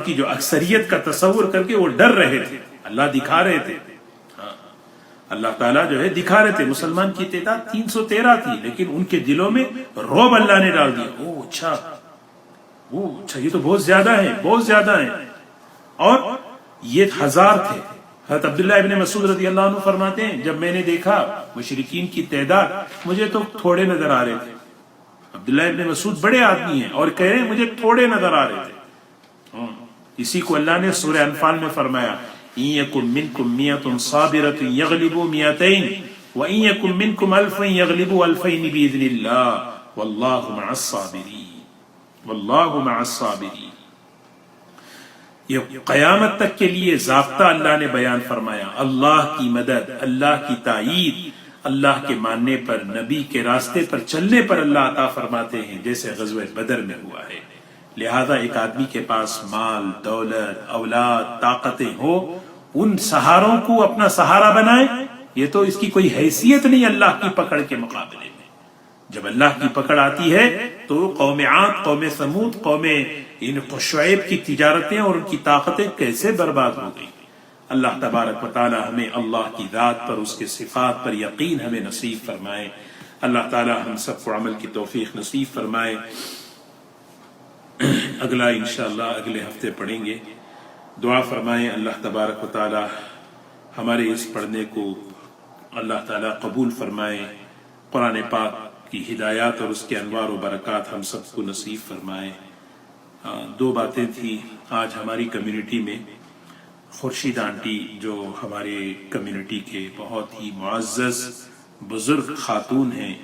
کی جو اکثریت کا تصور کر کے وہ ڈر رہے تھے. اللہ دکھا رہے تھے، اللہ تعالیٰ جو ہے دکھا رہے تھے. مسلمان کی تعداد 313 تھی لیکن ان کے دلوں میں رعب اللہ نے ڈال دیا. اچھا یہ تو بہت زیادہ ہیں. اور یہ 1000 تھے. حضرت عبداللہ ابن مسعود رضی اللہ عنہ فرماتے ہیں جب میں نے دیکھا مشرکین کی تعداد مجھے تو تھوڑے نظر آ رہے تھے. عبداللہ ابن مسعود بڑے آدمی ہیں اور کہہ رہے ہیں مجھے تھوڑے نظر آ رہے تھے. اسی کو اللہ نے سورہ انفال میں فرمایا إن يكن منكم 100 صابرة يغلبوا 200 وإن يكن منكم 1000 يغلبوا 2000 بإذن الله والله مع الصابرين. یہ قیامت تک کے لیے ضابطہ اللہ نے بیان فرمایا. اللہ کی مدد، اللہ کی تائید، اللہ کے ماننے پر، نبی کے راستے پر چلنے پر اللہ عطا فرماتے ہیں جیسے غزوہ بدر میں ہوا ہے. لہذا ایک آدمی کے پاس مال، دولت، اولاد، طاقتیں ہو، ان سہاروں کو اپنا سہارا بنائے. یہ تو اس کی کوئی حیثیت نہیں اللہ کی پکڑ کے مقابلے میں. جب اللہ کی پکڑ آتی ہے تو قوم عاد، قوم ثمود، قوم شعیب کی تجارتیں اور ان کی طاقتیں کیسے برباد ہو گئی. اللہ تبارک و تعالی ہمیں اللہ کی ذات پر، اس کے صفات پر یقین ہمیں نصیب فرمائے. اللہ تعالی ہم سب کو عمل کی توفیق نصیب فرمائے. اگلا انشاءاللہ اگلے ہفتے پڑھیں گے. دعا فرمائیں اللہ تبارک و تعالی ہمارے اس پڑھنے کو اللہ تعالی قبول فرمائے. قرآن پاک کی ہدایات اور اس کے انوار و برکات ہم سب کو نصیب فرمائے. 2 باتیں تھیں آج ہماری کمیونٹی میں. خورشید آنٹی جو ہمارے کمیونٹی کے بہت ہی معزز بزرگ خاتون ہیں،